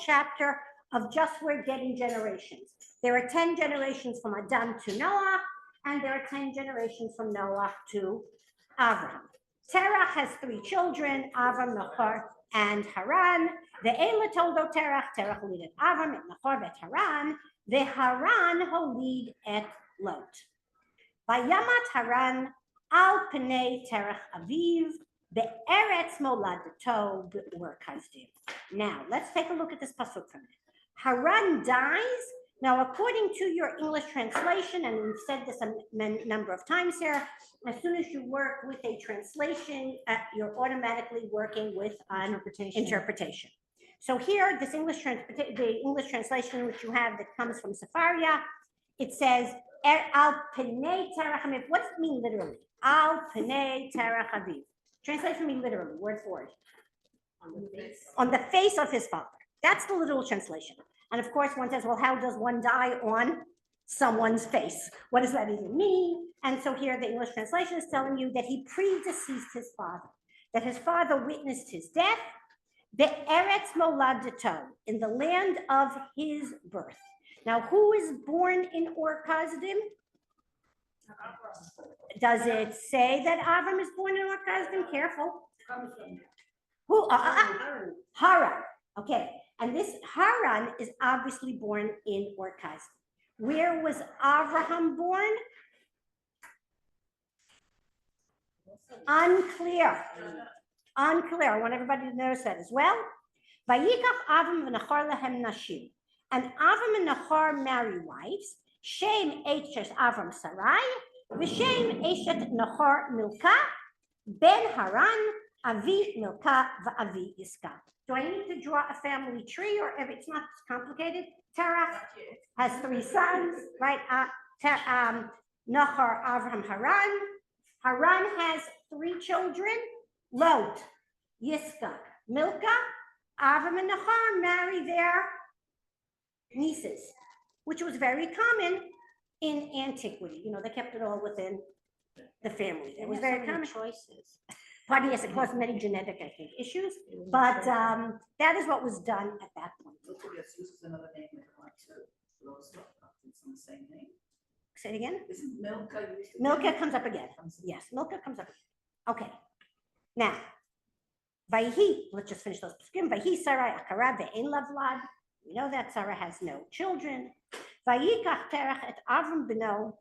chapter of just we're getting generations. There are 10 generations from Adam to Noah, and there are 10 generations from Noah to Avram. Terach has 3 children, Avram, Nahor, and Haran. The Eila toldo Terach, Terach holid et Avram, et Nahor, et Haran. The Haran holid et Lot. Vayamat Haran al Pnei Terach Aviv, be'eretz moladato be'ur Kasdim. Now, let's take a look at this pasuk for a minute. Haran dies. Now, according to your English translation, and we've said this a number of times here, as soon as you work with a translation, you're automatically working with an interpretation. So here, this the English translation which you have that comes from Sefaria, it says, al Pnei Terach Aviv. What does it mean literally? Al Pnei Terach Aviv. Translation means literally, word for word. On the face of his father. That's the literal translation. And of course, one says, well, how does one die on someone's face? What does that even mean? And so here the English translation is telling you that he predeceased his father, that his father witnessed his death, be'eretz moladato, in the land of his birth. Now, who is born in Ur Kasdim? Does it say that Avram is born in Ur Kasdim? Careful. Who? Haran. Okay. And this Haran is obviously born in Ur Kasdim. Where was Avraham born? Unclear. Unclear. I want everybody to notice that as well. Vayikach Avram v'Nachor lehem nashim. And Avram and Nahor marry wives. Shem Eshet Avram Sarai, v'Shem Eshet Nahor Milka, Ben Haran, Avi Milka, v'Avi Iska. Do I need to draw a family tree, or if it's not complicated? Terach has 3 sons, right? Nahor, Avram, Haran. Haran has 3 children, Lot, Yiska, Milka. Avram and Nahor marry their nieces, which was very common in antiquity. You know, they kept it all within the family. It was very common. Choices. But yes, it caused many genetic, I think, issues. But that is what was done at that point. Is another name it's the same name. Say it again. Isn't Milka? Milka comes up again. Yes, Milka comes up again. Okay. Now, Vayhi, let's just finish those. Vayhi Sarai Akara ve'en lavlad. We know that Sarah has no children. Vayikach Terach et Avram beno,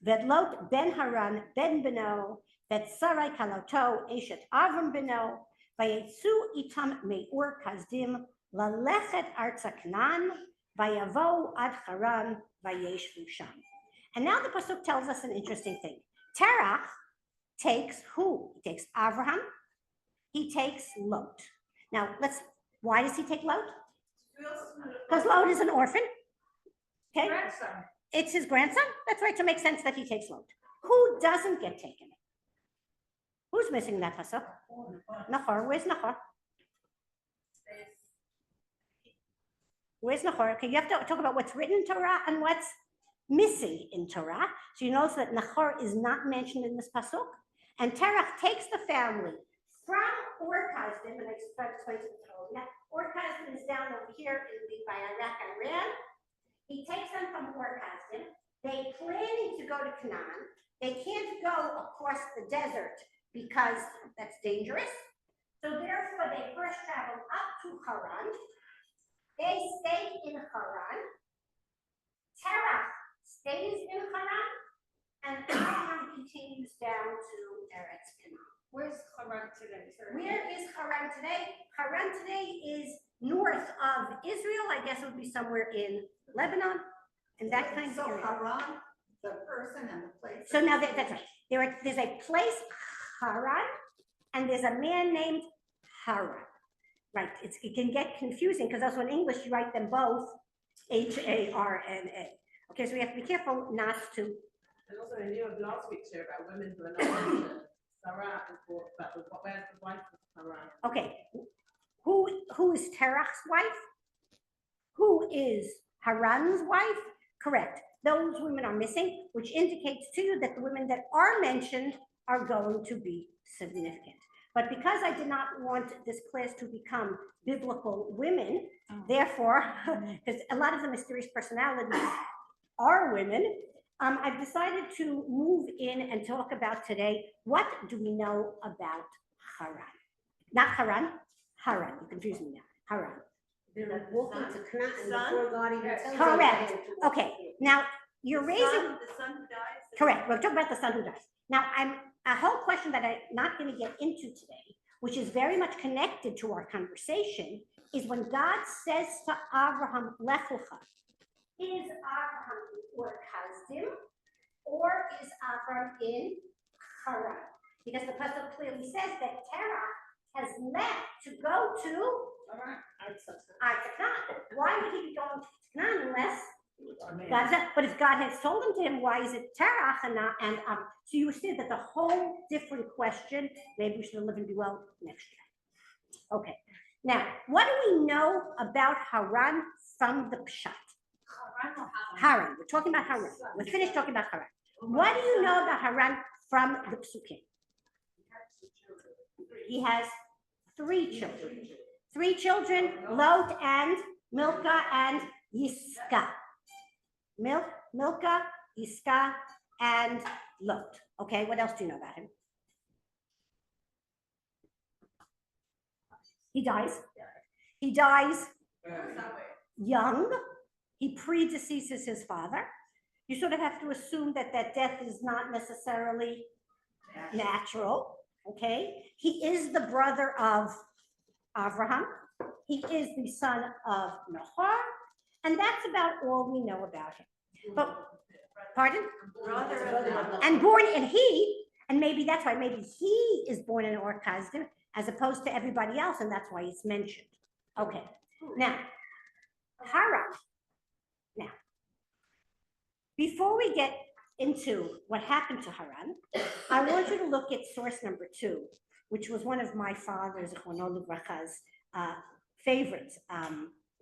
vedlot ben Haran ben beno, vet Sarai kaloto eshet Avram beno, vayetzu itam me'ur kasdim, lalechet arza Canaan, vayavo ad Haran, vayeshvu sham. And now the pasuk tells us an interesting thing. Terach takes who? He takes Avraham. He takes Lot. Now why does he take Lot? Because Lot is an orphan. Okay. Grandson. It's his grandson. That's right. To make sense that he takes Lot. Who doesn't get taken? Who's missing that pasuk? Nahor. Where's Nahor? Where's Nahor? Okay, you have to talk about what's written in Torah and what's missing in Torah. So you notice that Nahor is not mentioned in this pasuk. And Terach takes the family from Ur Kasdim, and I start explaining to the Ur Kasdim is down over here by Iraq, Iran. He takes them from Ur Kasdim. They planning to go to Canaan. They can't go across the desert because that's dangerous. So therefore, they first travel up to Haran. They stay in Haran. Terach stays in Haran, and Haran continues down to Eretz Canaan. Where's Haran today? Where is Haran today? Haran today is north of Israel. I guess it would be somewhere in Lebanon, and that kind of area. Haran, the person and the place. So now that's right. There's a place, Haran, and there's a man named Haran. Right. It can get confusing because also in English you write them both H-A-R-N-A. Okay, so we have to be careful not to. And also in your last picture about women who are not mentioned. Sarah and where's the wife of Haran? Okay, who is Terach's wife? Who is Haran's wife? Correct. Those women are missing, which indicates to you that the women that are mentioned are going to be significant. But because I did not want this class to become biblical women, therefore, because a lot of the mysterious personalities are women, I've decided to move in and talk about today, what do we know about Haran? Not Haran, Haran, you confuse me now, Haran. They're like walking to Canaan before God even tells them. Correct. Okay, now you're raising, The son who dies. correct, we're talking about the son who dies. Now, a whole question that I'm not going to get into today, which is very much connected to our conversation, is when God says to Abraham, Lech Lecha, is Abraham in Ur Kasdim, or is Abraham in Haran? Because the pasuk clearly says that Terah has left to go to Canaan. Why would he be going to Canaan unless God said? But if God has told him to him, why is it Terah and so you see that the whole different question. Maybe we should live and be well next year. Okay. Now, what do we know about Haran from the Pshat? Haran. We're talking about Haran. We're finished talking about Haran. What do you know about Haran from the Psukim? He has 3 children. 3 children, Lot and Milcah and Yiska. Milcah, Yiska, and Lot. Okay, what else do you know about him? He dies. He dies young. He predeceases his father. You sort of have to assume that that death is not necessarily natural. Okay, he is the brother of Abraham. He is the son of Nahor, and that's about all we know about him. But, pardon? And born, and maybe that's why, maybe he is born in Ur Kasdim as opposed to everybody else, and that's why it's mentioned. Okay, now, Haran. Now, before we get into what happened to Haran, I want you to look at source number 2, which was one of my father's, favorite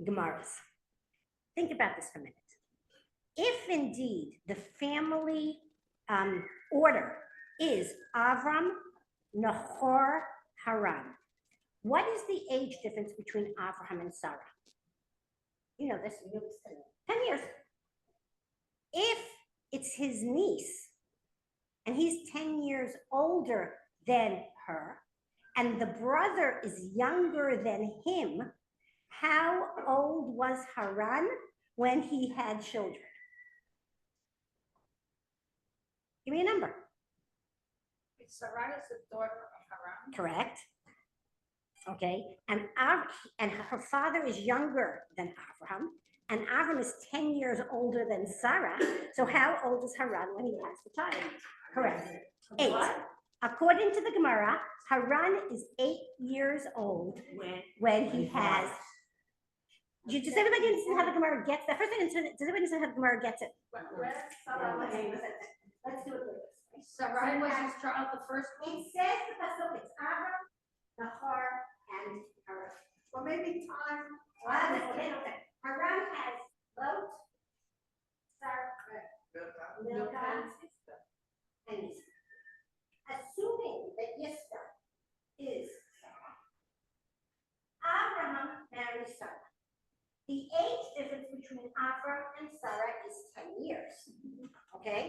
Gemaras. Think about this for a minute. If indeed the family order is Avram, Nahor, Haran, what is the age difference between Abraham and Sarah? You know this, 10 years. If it's his niece, and he's 10 years older than her, and the brother is younger than him, how old was Haran when he had children? Give me a number. Sarai is the daughter of Haran. Correct. Okay, and her father is younger than Abraham, and Avram is 10 years older than Sarah. So how old is Haran when he has the child? Correct. 8. According to the Gemara, Haran is 8 years old when he has. Does everybody understand how the Gemara gets that? First, does everybody understand how the Gemara gets it? Let's do it with this. Sarai was his child, the first one. It says the pasuk, it's Avram, Nahor, and Haran. Well, maybe time. Haran has Lot, Sarah, Milcah, and Yiska. Assuming that Yiska is Sarah, Abraham marries Sarah. The age difference between Abraham and Sarah is 10 years. Okay?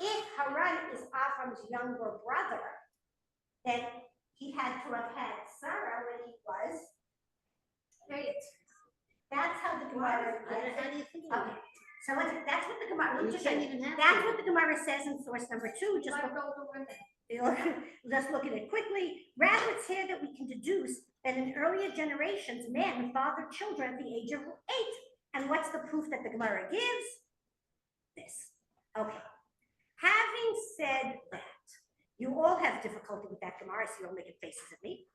If Haran is Avram's younger brother, then he had to have had Sarah when he was 8. That's how the Gemara gets it. Okay. So that's what the Gemara. That's what the Gemara says in source number 2. Just let's look at it quickly. Rather, it's here that we can deduce that in earlier generations, men fathered children at the age of 8. And what's the proof that the Gemara gives? This. Okay. Having said that, you all have difficulty with that Gemara, so you're all making faces at me.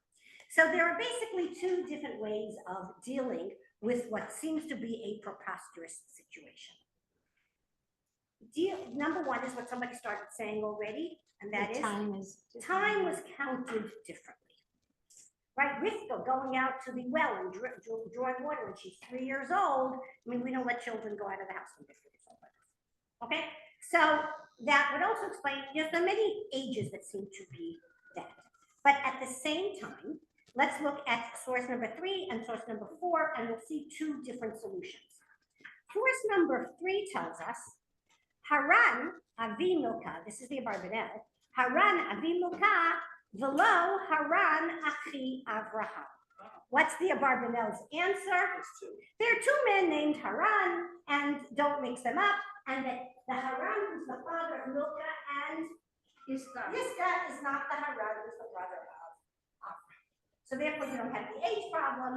So there are basically 2 different ways of dealing with what seems to be a preposterous situation. Number 1 is what somebody started saying already, and that is time was counted differently. Right, Rivka going out to the well and drawing water when she's 3 years old. I mean, we don't let children go out of the house when they're 3 years old. Okay, so that would also explain, there are many ages that seem to be that. But at the same time, let's look at source number 3 and source number 4, and we'll see two different solutions. Source number 3 tells us, Haran avi Milka, this is the Abarbanel, Haran avi Milka, velo Haran achi Avraham. What's the Abarbanel's answer? There are two men named Haran, and don't mix them up, and the Haran who's the father of Milka and Yiska is not the Haran who's the brother of Avraham. So therefore, you don't have the age problem.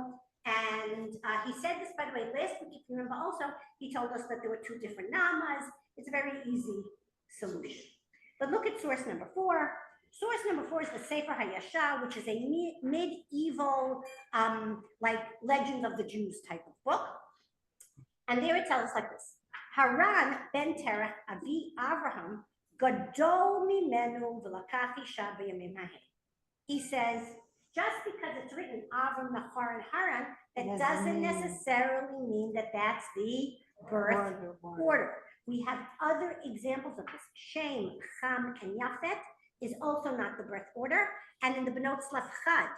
And he said this, by the way, last week, if you remember also, he told us that there were two different namas. It's a very easy solution. But look at source number 4. Source number 4 is the Sefer HaYashar, which is a medieval, like Legend of the Jews type of book. And there it tells us like this. Haran ben Terach avi Avraham gadol mimenu v'lakach isha b'yamim hahem. He says, just because it's written Avram, Nahor, and Haran, that doesn't necessarily mean that that's the birth order. We have other examples of this. Shem, Cham, and Yafet is also not the birth order. And in the Benot Slav Chad,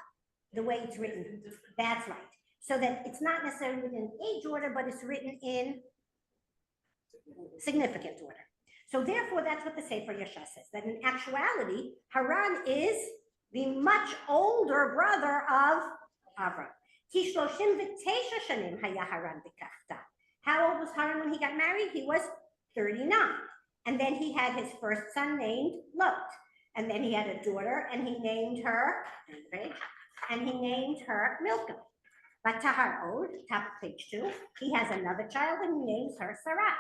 the way it's written, that's right. So that it's not necessarily written in age order, but it's written in significant order. So therefore, that's what the Sefer Yashar says, that in actuality, Haran is the much older brother of Avram. How old was Haran when he got married? He was 39. And then he had his first son named Lot. And then he had a daughter, and he named her, Milcah. But Tahar, top of page 2, he has another child, and he names her Sarah.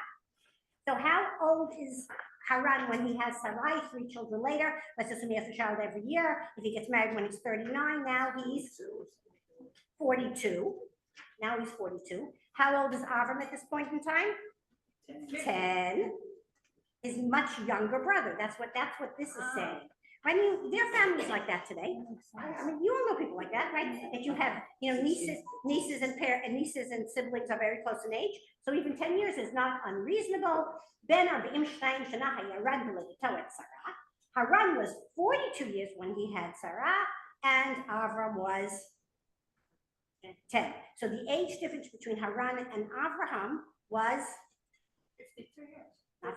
So how old is Haran when he has Sarai, 3 children later? Let's assume he has a child every year. If he gets married when he's 39, now he's 42. Now he's 42. How old is Avram at this point in time? 10. His much younger brother. That's what this is saying. I mean, there are families like that today. I mean, you all know people like that, right? That you have, nieces and siblings are very close in age. So even 10 years is not unreasonable. Haran was 42 years when he had Sarah, and Avram was 10. So the age difference between Haran and Avraham was 52 years. not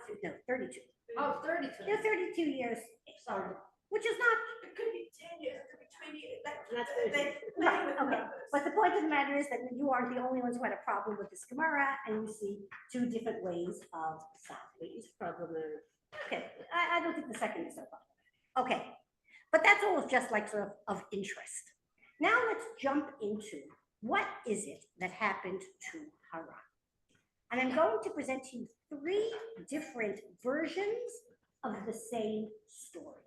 32. Oh, 32. They're 32 years, Sorry. which is not It could be 10 years, it could be 20 years. right. Okay, but the point of the matter is that you aren't the only ones who had a problem with this Gemara, and you see two different ways of solving it. Okay, I don't think the second is so problem. Okay, but that's all just like sort of interest. Now let's jump into what is it that happened to Haran. And I'm going to present to you 3 different versions of the same story.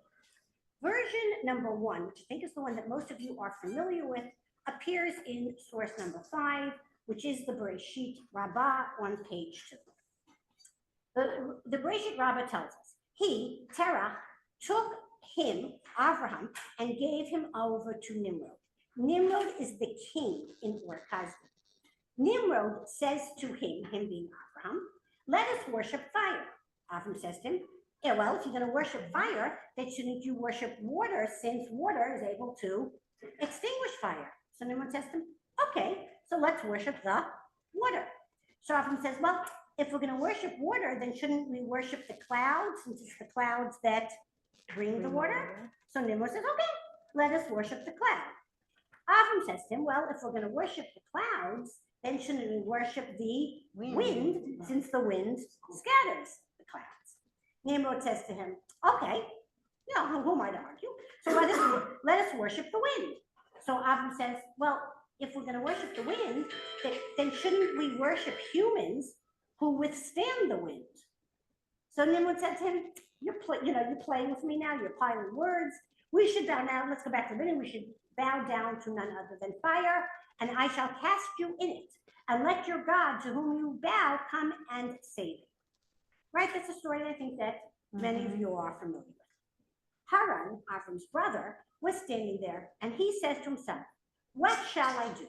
Version number 1, which I think is the one that most of you are familiar with, appears in source number 5, which is the Bereshit Rabbah on page 2. The Bereshit Rabbah tells us, he, Terach, took him, Avraham, and gave him over to Nimrod. Nimrod is the king in Ur Kasdim. Nimrod says to him being Avraham, let us worship fire. Avram says to him, yeah, well, if you're going to worship fire, then shouldn't you worship water, since water is able to extinguish fire? So Nimrod says to him, okay, so let's worship the water. So Avram says, well, if we're going to worship water, then shouldn't we worship the clouds, since it's the clouds that bring the water? So Nimrod says, okay, let us worship the cloud. Avram says to him, well, if we're going to worship the clouds, then shouldn't we worship the wind, since the wind scatters the clouds? Nimrod says to him, okay, who am I to argue? So let us worship the wind. So Avram says, well, if we're going to worship the wind, then shouldn't we worship humans who withstand the wind? So Nimrod said to him, you're playing with me now, you're piling words. We should bow now, let's go back to the beginning, we should bow down to none other than fire, and I shall cast you in it, and let your God to whom you bow come and save you. Right, that's a story I think that many of you are familiar with. Haran, Avram's brother, was standing there, and he says to himself, what shall I do?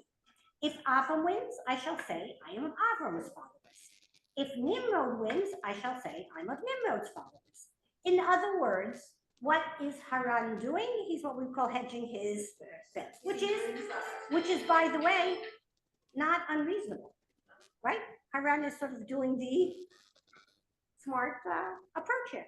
If Avram wins, I shall say, I am of Avram's followers. If Nimrod wins, I shall say, I'm of Nimrod's followers. In other words, what is Haran doing? He's what we call hedging his bets, which is, by the way, not unreasonable, right? Haran is sort of doing the smart approach here.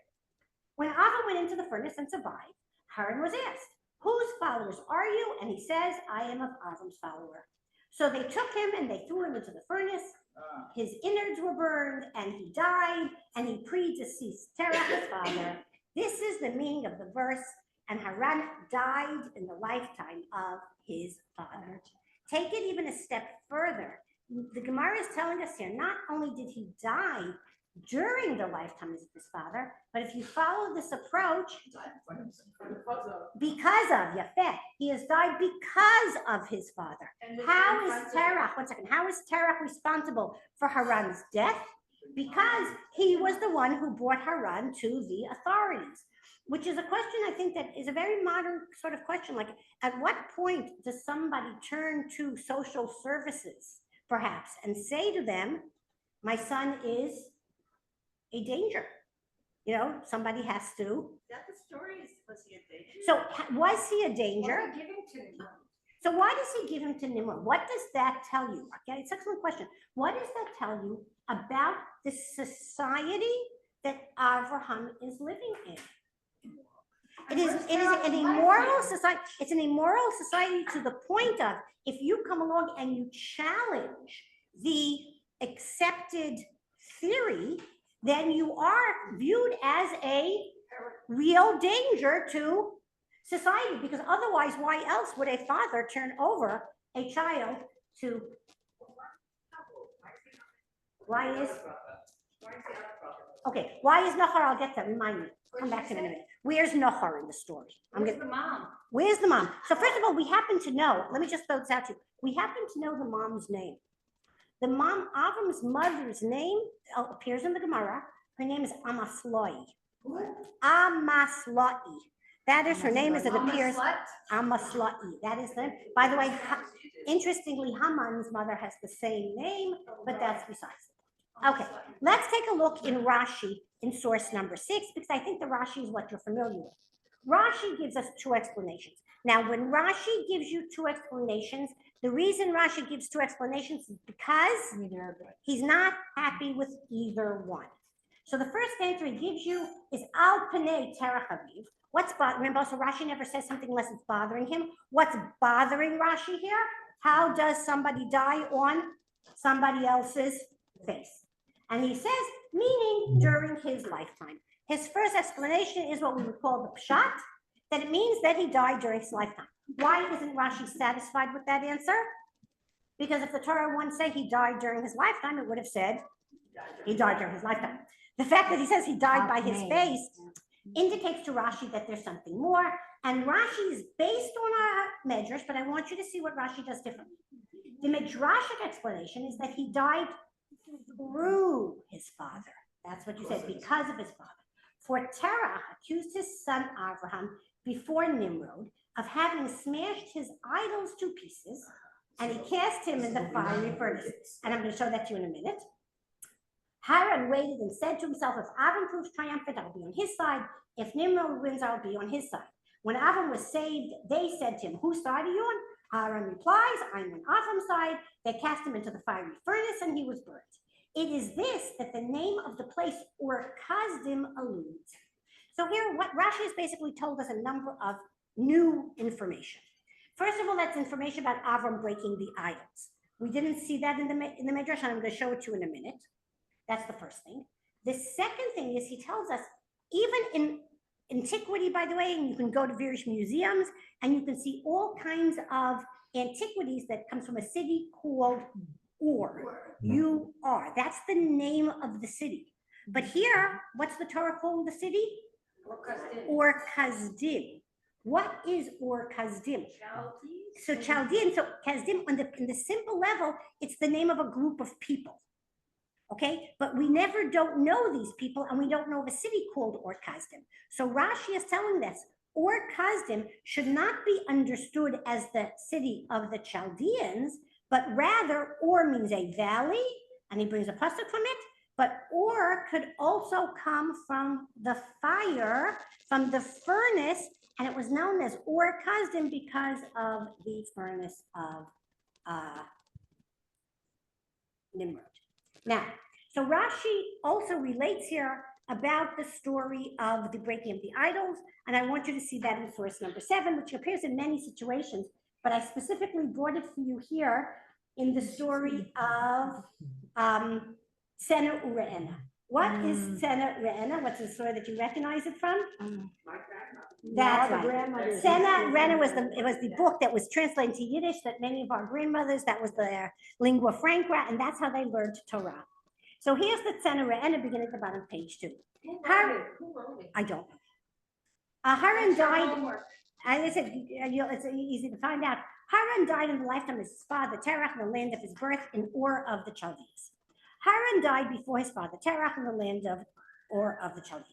When Avram went into the furnace and survived, Haran was asked, "Whose followers are you?" And he says, "I am of Avram's follower." So they took him and they threw him into the furnace. His innards were burned and he died, and he predeceased Terah, his father. This is the meaning of the verse, and Haran died in the lifetime of his father. Take it even a step further. The Gemara is telling us here, not only did he die during the lifetime of his father, but if you follow this approach, because of Yafet, he has died because of his father. How is Terah, one second, how is Terah responsible for Haran's death? Because he was the one who brought Haran to the authorities, which is a question I think that is a very modern sort of question. Like, at what point does somebody turn to social services, perhaps, and say to them, my son is a danger? You know, somebody has to. That the story is, was he a danger? So was he a danger? What did he give him to him? So why does he give him to Nimrod? What does that tell you? Okay, it's an excellent question. What does that tell you about the society that Abraham is living in? It is an immoral society. It's an immoral society to the point of, if you come along and you challenge the accepted theory, then you are viewed as a real danger to society, because otherwise, why else would a father turn over a child to? Why is Nahor? I'll get that. Remind me. Come back to me in a minute. Where's Nahor in the story? Where's the mom? Where's the mom? So first of all, we happen to know. Let me just throw this out to you. We happen to know the mom's name. The mom, Avram's mother's name appears in the Gemara. Her name is Amasloi. Amasloi. That is her name as it appears. Amasloi. That is the. By the way, interestingly, Haman's mother has the same name, but that's besides the point. Okay, let's take a look in Rashi in source number 6, because I think the Rashi is what you're familiar with. Rashi gives us two explanations. Now, when Rashi gives you two explanations, the reason Rashi gives two explanations is because he's not happy with either one. So the first answer he gives you is Al Panei Terach Aviv. What's remember, so Rashi never says something unless it's bothering him. What's bothering Rashi here? How does somebody die on somebody else's face? And he says, meaning during his lifetime. His first explanation is what we would call the pshat, that it means that he died during his lifetime. Why isn't Rashi satisfied with that answer? Because if the Torah wouldn't say he died during his lifetime, it would have said he died during his lifetime. The fact that he says he died by his face indicates to Rashi that there's something more. And Rashi is based on our medrash, but I want you to see what Rashi does differently. The midrashic explanation is that he died through his father. That's what you said, because of his father. For Terah accused his son Abraham before Nimrod of having smashed his idols to pieces, and he cast him in the fiery furnace. And I'm going to show that to you in a minute. Haran waited and said to himself, if Avram proves triumphant, I'll be on his side. If Nimrod wins, I'll be on his side. When Avram was saved, they said to him, whose side are you on? Haran replies, I'm on Avram's side. They cast him into the fiery furnace, and he was burnt. It is this that the name of the place, or Kazdim, alludes. So here, what Rashi has basically told us a number of new information. First of all, that's information about Avram breaking the idols. We didn't see that in the Midrash, and I'm going to show it to you in a minute. That's the first thing. The second thing is he tells us, even in antiquity, by the way, and you can go to various museums, and you can see all kinds of antiquities that comes from a city called Ur. U-R. That's the name of the city. But here, what's the Torah calling the city? Or Kazdim. What is Or Kazdim? So Chaldean, so Kazdim, in the simple level, it's the name of a group of people. Okay, but we never don't know these people, and we don't know of a city called Or Kazdim. So Rashi is telling us Or Kazdim should not be understood as the city of the Chaldeans, but rather Or means a valley, and he brings a pasuk from it, But or could also come from the fire, from the furnace, and it was known as Or Kasdim because of the furnace of Nimrod. Now, so Rashi also relates here about the story of the breaking of the idols, and I want you to see that in source number 7, which appears in many situations, but I specifically brought it for you here in the story of Sena Ure'ena. What is Sena Ure'ena? What's the story that you recognize it from? My grandmother. That's the right. grandmother. Sena Ure'ena was the book that was translated to Yiddish that many of our grandmothers, that was their lingua franca, and that's how they learned Torah. So here's the Sena Ure'ena beginning at the bottom of page 2. Who wrote it? I don't know. Haran That's your died. homework. I said, it's easy to find out. Haran died in the lifetime of his father Terach in the land of his birth in Ur of the Chaldees. Haran died before his father Terach in the land of Ur of the Chaldees.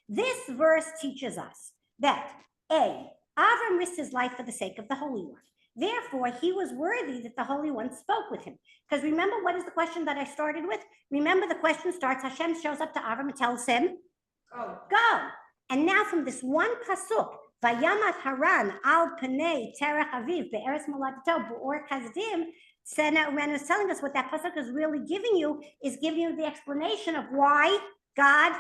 This verse teaches us that A, Avram risked his life for the sake of the Holy One. Therefore, he was worthy that the Holy One spoke with him. Because remember, what is the question that I started with? Remember, the question starts, Hashem shows up to Avram and tells him, go. And now from this one pasuk, Vayamat Haran al Panei Terach Aviv be'eretz moladato b'or Kasdim, Sena Ure'ena is telling us what that pasuk is really giving you, is giving you the explanation of why God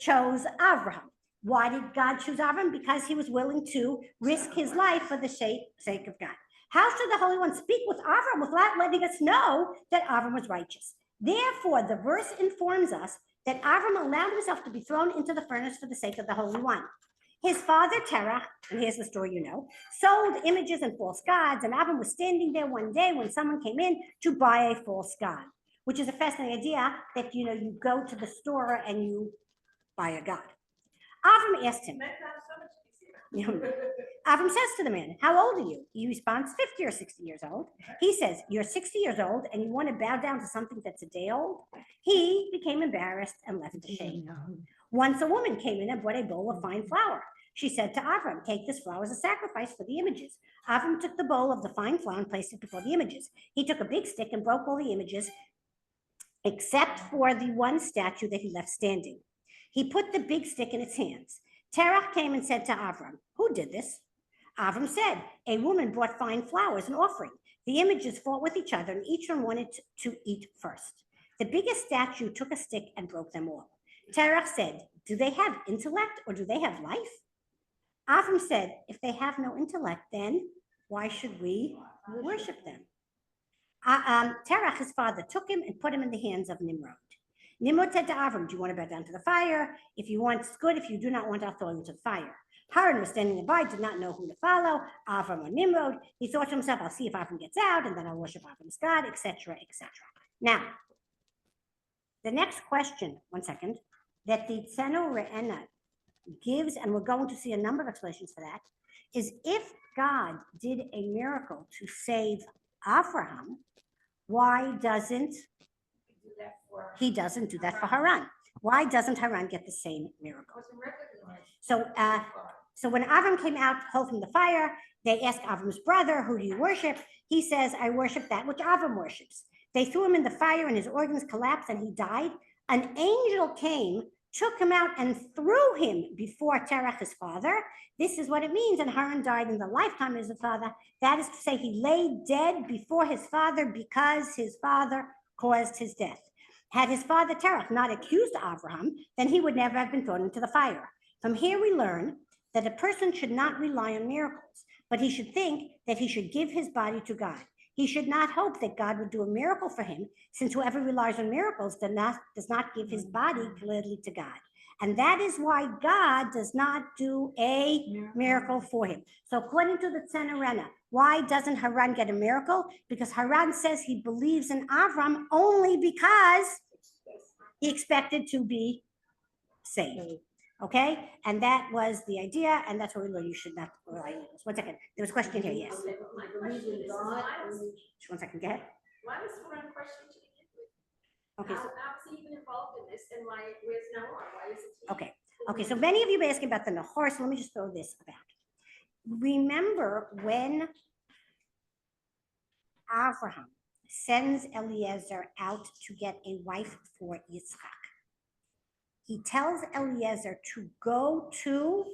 chose Abraham. Why did God choose Abraham? Because he was willing to risk his life for the sake of God. How should the Holy One speak with Abraham without letting us know that Abraham was righteous? Therefore, the verse informs us that Avram allowed himself to be thrown into the furnace for the sake of the Holy One. His father Terach, and here's the story you know, sold images and false gods, and Avram was standing there one day when someone came in to buy a false god, which is a fascinating idea that, you go to the store and you buy a god. Avram asked him, Avram says to the man, how old are you? He responds, 50 or 60 years old. He says, you're 60 years old and you want to bow down to something that's a day old? He became embarrassed and left the shade. Once a woman came in and brought a bowl of fine flour. She said to Avram, take this flour as a sacrifice for the images. Avram took the bowl of the fine flour and placed it before the images. He took a big stick and broke all the images except for the one statue that he left standing. He put the big stick in its hands. Terach came and said to Avram, who did this? Avram said, a woman brought fine flour as an offering. The images fought with each other and each one wanted to eat first. The biggest statue took a stick and broke them all. Terach said, do they have intellect or do they have life? Avram said, if they have no intellect, then why should we worship them? Terach, his father, took him and put him in the hands of Nimrod. Nimrod said to Avram, do you want to bow down to the fire? If you want, it's good. If you do not want, I'll throw you into the fire. Haran was standing nearby, did not know who to follow, Avram or Nimrod. He thought to himself, I'll see if Avram gets out, and then I'll worship Avram's God, etc., etc. Now, the next question, one second, that the Sena Ure'ena gives, and we're going to see a number of explanations for that, is if God did a miracle to save Abraham, why doesn't he doesn't do that for Haran? Why doesn't Haran get the same miracle? So when Avram came out whole from the fire, they asked Avram's brother, who do you worship? He says, I worship that which Avram worships. They threw him in the fire and his organs collapsed and he died. An angel came, took him out and threw him before Terach, his father. This is what it means. And Haran died in the lifetime of his father. That is to say, he lay dead before his father because his father caused his death. Had his father Terach not accused Abraham, then he would never have been thrown into the fire. From here we learn that a person should not rely on miracles, but he should think that he should give his body to God. He should not hope that God would do a miracle for him, since whoever relies on miracles does not give his body clearly to God. And that is why God does not do a miracle for him. So according to the Sena Ure'ena, why doesn't Haran get a miracle? Because Haran says he believes in Avram only because he expected to be saved. Okay? And that was the idea, and that's what we learned. You should not rely on miracles. 1 second. There was a question here, yes. One second, go ahead. Why was Haran questioned to begin with? Okay, so, How was he even involved in this, and where's Noah? Why is it? okay, so many of you were asking about the Nahor, so let me just throw this about. Remember when Abraham sends Eliezer out to get a wife for Yitzchak. He tells Eliezer to go to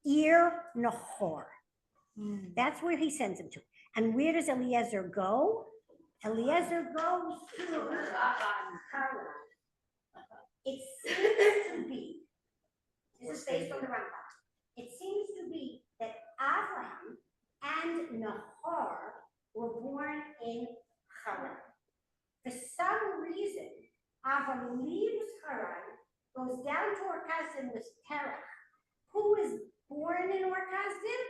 Ir Nahor. That's where he sends him to. And where does Eliezer go? Eliezer goes to Haran. It seems to be, this is based on the Rambam. It seems to be that Abraham and Nahor were born in Haran. For some reason, Abraham leaves Haran, goes down to Ur Kasdim with Terach. Who is born in Ur Kasdim?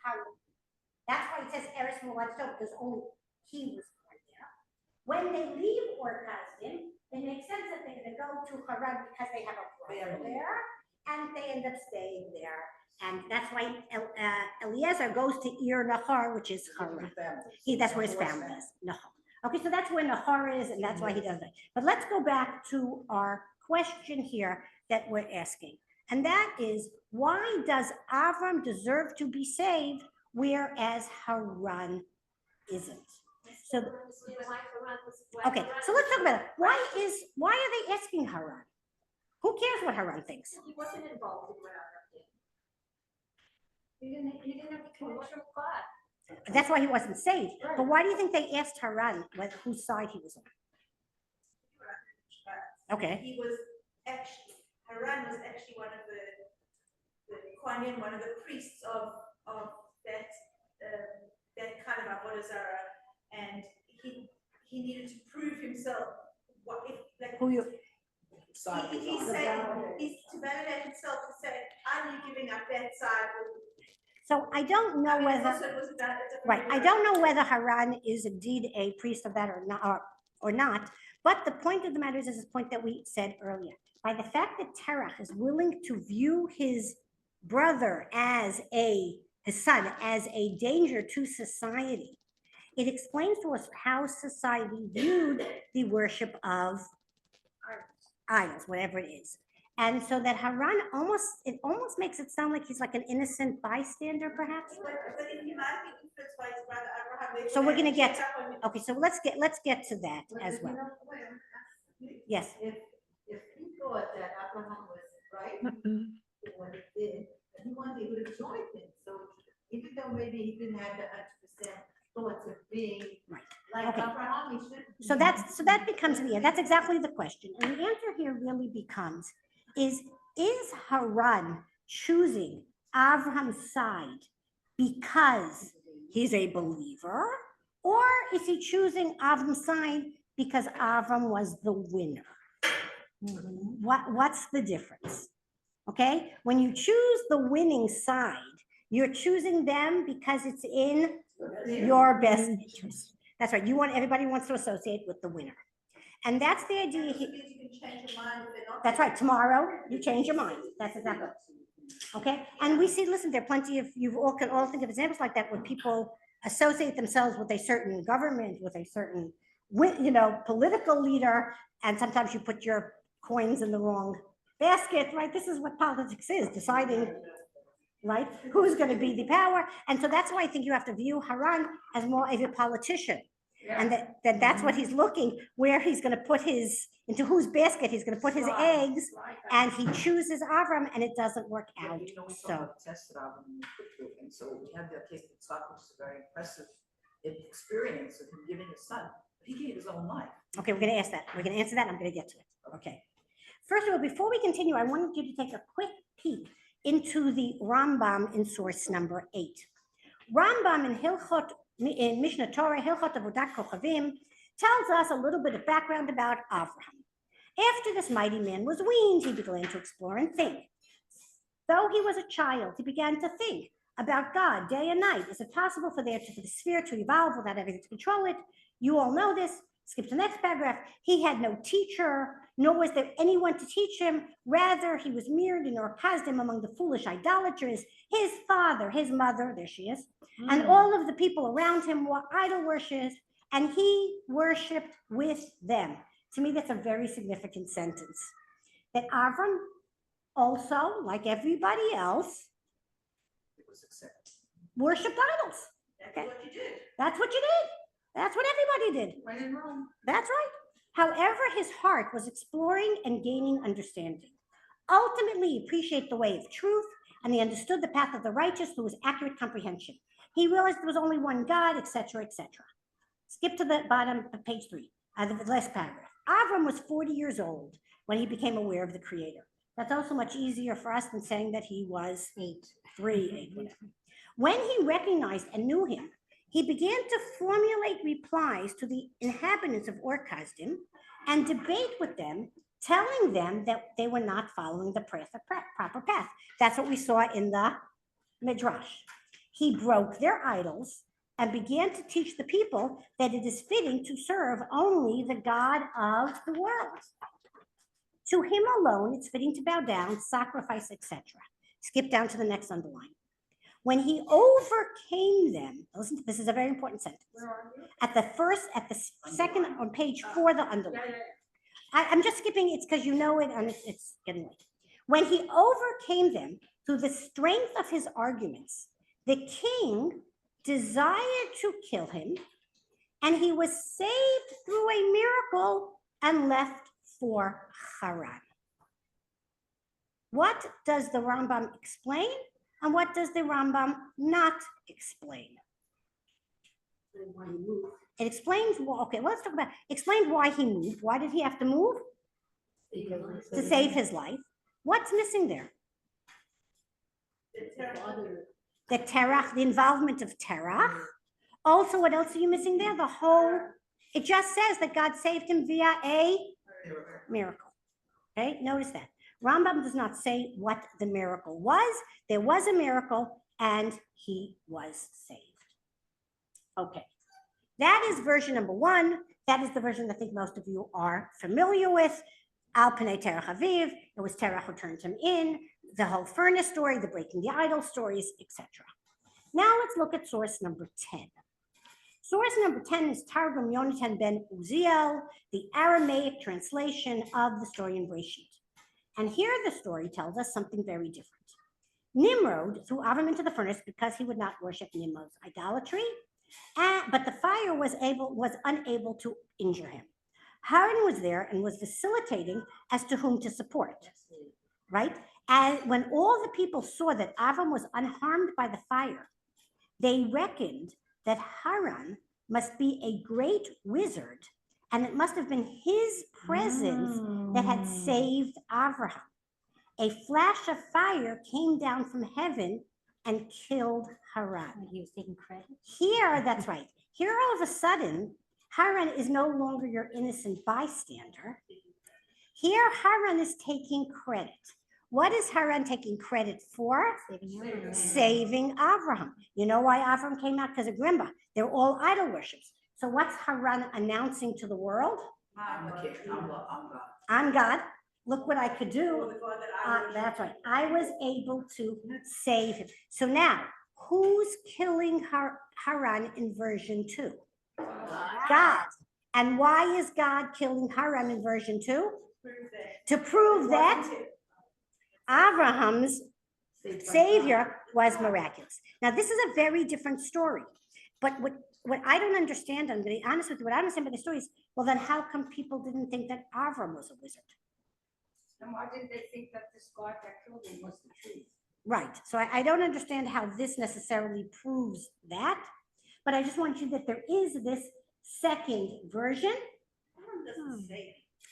Haran. That's why it says Eretz Moed Sov, because only he was born there. When they leave Ur Kasdim, it makes sense that they're going to go to Haran because they have a brother there, and they end up staying there. And that's why Eliezer goes to Ir Nahor, which is Haran. That's where his family is, Nahor. Okay, so that's where Nahor is, and that's why he does that. But let's go back to our question here that we're asking. And that is, why does Avram deserve to be saved, whereas Haran isn't? So, okay, so let's talk about it. Why are they asking Haran? Who cares what Haran thinks? He wasn't involved in what Abraham did. He didn't have the connection with God. That's why he wasn't saved. But why do you think they asked Haran whose side he was on? Okay. He was actually, Haran was actually one of the Kohanim, one of the priests of that kind of Avodah Zarah, and he needed to prove himself. What if like Who you? He's saying he's to validate himself to say, are you giving up that side? So I don't know whether. Also it was about a different Right, I don't know whether Haran is indeed a priest of that or not, but the point of the matter is the point that we said earlier. By the fact that Terach is willing to view his brother his son as a danger to society, it explains to us how society viewed the worship of idols, whatever it is. And so that Haran almost makes it sound like he's like an innocent bystander, perhaps. But he might be influenced by his brother Abraham. So we're gonna get, okay, so let's get to that as well. Yes. If he thought that Abraham was right in what he did, then he would have joined him. So even though maybe he didn't have the 100% thoughts of being like Okay. Abraham, he should. So that becomes that's exactly the question. And the answer here really becomes, is Haran choosing Avram's side because he's a believer, or is he choosing Avram's side because Avram was the winner? What's the difference? Okay, when you choose the winning side, you're choosing them because it's in your best interest. That's right. Everybody wants to associate with the winner. And that's the idea. You can change your mind if they're not. That's right. Tomorrow you change your mind. That's exactly. Okay. And we see, listen, there are plenty of, can all think of examples like that where people associate themselves with a certain government, with a certain, political leader. And sometimes you put your coins in the wrong basket, right? This is what politics is, deciding, right, who's going to be the power. And so that's why I think you have to view Haran as more of a politician. And that's what he's looking, where he's going to put into whose basket he's going to put his eggs, and he chooses Avram, and it doesn't work out. We know So tested Avram in the quick and so we have that case of Yitzchak, which is a very impressive experience of him giving his son, but he gave his own life. okay, we're going to ask that. We're going to answer that. I'm going to get to it. Okay. First of all, before we continue, I wanted you to take a quick peek into the Rambam in source number 8. Rambam in Mishnah Torah, Hilchot Avodat Kochavim, tells us a little bit of background about Avraham. After this mighty man was weaned, he began to explore and think. Though he was a child, he began to think about God day and night. Is it possible for the sphere to evolve without having to control it? You all know this. Skip to the next paragraph. He had no teacher, nor was there anyone to teach him. Rather, he was mirrored in Ur Kasdim among the foolish idolaters. His father, his mother, there she is, and all of the people around him were idol worshippers, and he worshipped with them. To me, that's a very significant sentence. That Avram also, like everybody else, It was accepted. worshipped idols. That's what you do. That's what you did. That's what everybody did. When in Rome. That's right. However, his heart was exploring and gaining understanding. Ultimately, he appreciated the way of truth, and he understood the path of the righteous through his accurate comprehension. He realized there was only one God, etc., etc. Skip to the bottom of page 3, the last paragraph. Avram was 40 years old when he became aware of the Creator. That's also much easier for us than saying that he was 8, whatever. When he recognized and knew him, he began to formulate replies to the inhabitants of Ur-Kasdim and debate with them, telling them that they were not following the proper path. That's what we saw in the Midrash. He broke their idols and began to teach the people that it is fitting to serve only the God of the world. To him alone, it's fitting to bow down, sacrifice, etc. Skip down to the next underline. When he overcame them, listen, this is a very important sentence. Where are you? At the second on page 4, the underline. I'm just skipping, it's because you know it and it's getting late. When he overcame them through the strength of his arguments, the king desired to kill him, and he was saved through a miracle and left for Haran. What does the Rambam explain, and what does the Rambam not explain? It explains, okay, let's talk about, explain why he moved. Why did he have to move? To save his life. What's missing there? The terach, the involvement of terach. Also, what else are you missing there? The whole, it just says that God saved him via a miracle. Okay, notice that. Rambam does not say what the miracle was. There was a miracle and he was saved. Okay, that is version number 1. That is the version I think most of you are familiar with. Al Panei Terach Aviv, it was Terach who turned him in, the whole furnace story, the breaking the idol stories, etc. Now let's look at source number 10. Source number 10 is Targum Yonatan ben Uziel, the Aramaic translation of the story in Breshit. And here the story tells us something very different. Nimrod threw Avram into the furnace because he would not worship Nimrod's idolatry, but the fire was unable to injure him. Haran was there and was facilitating as to whom to support, right? And when all the people saw that Avram was unharmed by the fire, they reckoned that Haran must be a great wizard, and it must have been his presence that had saved Avraham. A flash of fire came down from heaven and killed Haran. He was taking credit. Here, that's right. Here, all of a sudden, Haran is no longer your innocent bystander. Here, Haran is taking credit. What is Haran taking credit for? Saving Avraham. You know why Avraham came out? Because remember, they're all idol worshippers. So what's Haran announcing to the world? I'm God. Look what I could do. That's right. I was able to save him. So now, who's killing Haran in version 2? God. And why is God killing Haran in version 2? To prove that Abraham's savior was miraculous. Now, this is a very different story. But what I don't understand, I'm going to be honest with you, what I don't understand about the story is, well, then how come people didn't think that Avram was a wizard? And why didn't they think that this God that killed him was the truth? Right. So I don't understand how this necessarily proves that. But I just want you that there is this second version.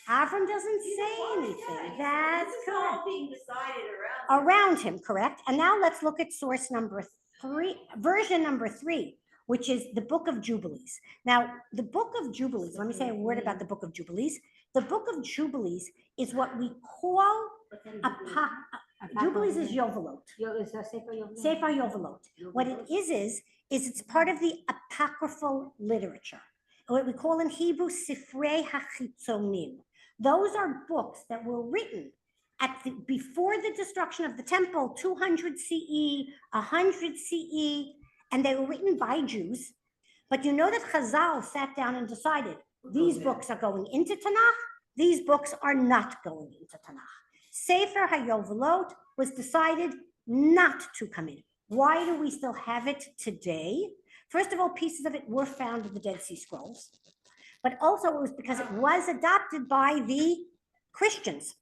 Avram doesn't say anything. That's correct. Being decided around. Around him, correct. And now let's look at source number 3, version number 3, which is the Book of Jubilees. Now, the Book of Jubilees, let me say a word about the Book of Jubilees. The Book of Jubilees is what we call Jubilees is Yovelot. Sefer Yovelot. What it is it's part of the apocryphal literature. What we call in Hebrew Sifrei HaChitzonim. Those are books that were written before the destruction of the temple, 200 CE, 100 CE, and they were written by Jews. But you know that Chazal sat down and decided these books are going into Tanakh, these books are not going into Tanakh. Sefer HaYovelot was decided not to come in. Why do we still have it today? First of all, pieces of it were found in the Dead Sea Scrolls, but also it was because it was adopted by the Christians.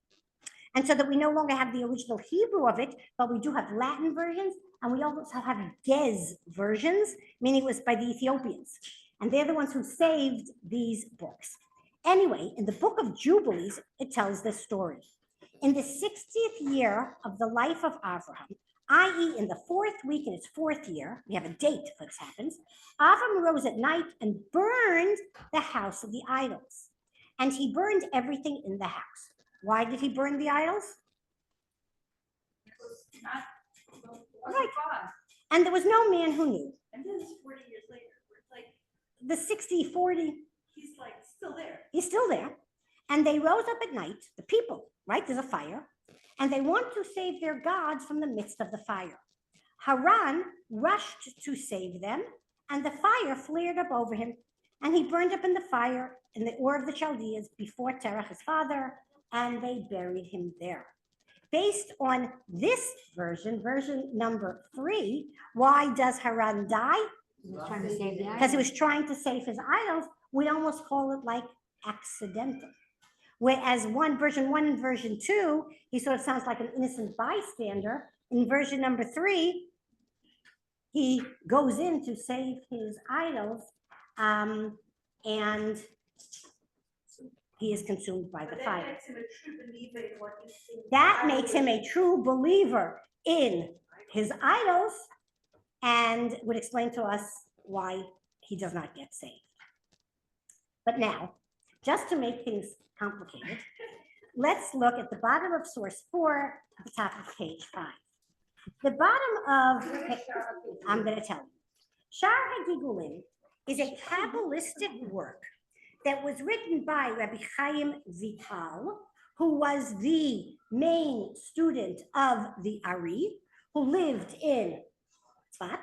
And so that we no longer have the original Hebrew of it, but we do have Latin versions, and we also have Gez versions, meaning it was by the Ethiopians. And they're the ones who saved these books. Anyway, in the book of Jubilees, it tells this story. In the 60th year of the life of Abraham, i.e. in the 4th week in its 4th year, we have a date for this happens, Abraham arose at night and burned the house of the idols. And he burned everything in the house. Why did he burn the idols? Right. And there was no man who knew. And then it's 40 years later, where it's like, The 60, 40, he's like still there. he's still there. And they rose up at night, the people, right? There's a fire. And they want to save their gods from the midst of the fire. Haran rushed to save them, and the fire flared up over him, and he burned up in the fire in the Ur of the Chaldeans before Terah, his father, and they buried him there. Based on this version, version number 3, why does Haran die? He was trying to save the Because he island. was trying to save his idols. We almost call it like accidental. Whereas version 1 and version 2, he sort of sounds like an innocent bystander. In version number 3, he goes in to save his idols, and he is consumed by the But that fire. makes him a true believer in what he's seen. That makes him a true believer in his idols and would explain to us why he does not get saved. But now, just to make things complicated, let's look at the bottom of source 4 at the top of page 5. The bottom of, I'm going to tell you. Shar HaGigulim is a Kabbalistic work that was written by Rabbi Chaim Vital, who was the main student of the Ari, who lived in Tzfat,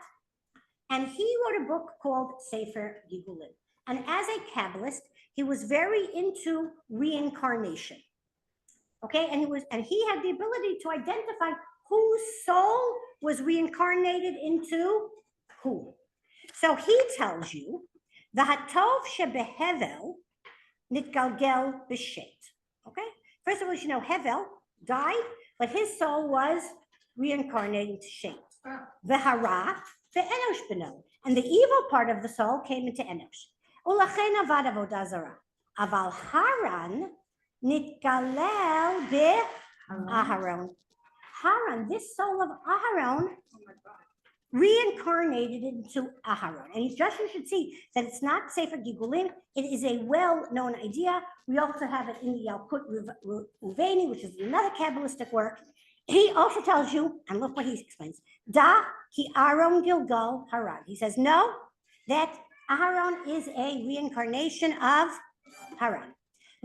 and he wrote a book called Sefer Gigulim. And as a Kabbalist, he was very into reincarnation. Okay, and he had the ability to identify whose soul was reincarnated into who. So he tells you, the hatov shebehevel nitgalgel b'shet. Okay, first of all, you know Hevel died, but his soul was reincarnated into Shet. The hara, the enosh beno, and the evil part of the soul came into enosh. Ulachen avad avodah zarah. Aval haran nitgalel be'aharon. Haran, this soul of Aharon, reincarnated into Aharon. And you should see that it's not Sefer Gigulim. It is a well-known idea. We also have it in the Yalkut Ruveni, which is another Kabbalistic work. He also tells you, and look what he explains, Da ki Aaron Gilgal Haran. He says, no, that Aharon is a reincarnation of Haran.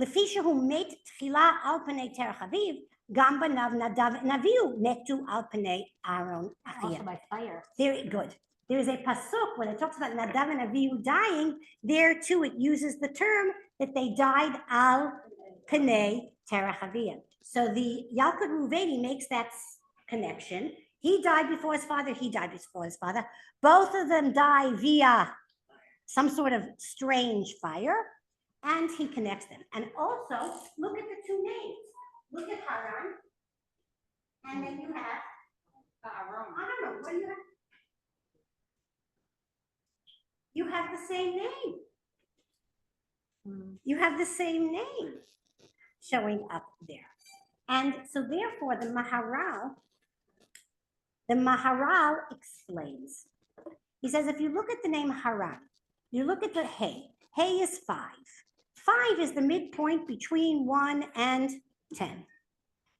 Lefisha who made tchila al panei terach aviv, gam banav nadav and avihu metu al panei Aaron Also achiyah. by fire. Very good. There is a pasuk when it talks about Nadav and Avihu dying. There too, it uses the term that they died al panei terach aviyah. So the Yalkut Ruveni makes that connection. He died before his father. He died before his father. Both of them die via some sort of strange fire, and he connects them. And also, look at the two names. Look at Haran, and then you have Aaron. What do you have? You have the same name. You have the same name showing up there. And so therefore the Maharal explains. He says, if you look at the name Haran, you look at the Hey. Hey is 5. 5 is the midpoint between 1 and 10.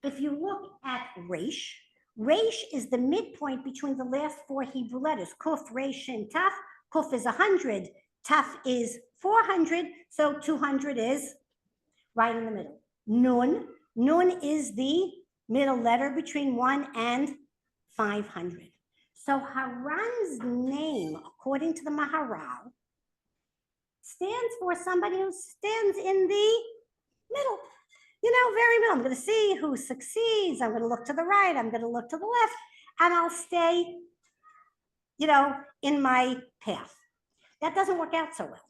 If you look at Resh, Resh is the midpoint between the last 4 Hebrew letters. Kuf, Resh, and Taf. Kuf is 100. Taf is 400. So 200 is right in the middle. Nun. Nun is the middle letter between 1 and 500. So Haran's name, according to the Maharal, stands for somebody who stands in the middle. Very middle. I'm going to see who succeeds. I'm going to look to the right. I'm going to look to the left. And I'll stay, in my path. That doesn't work out so well.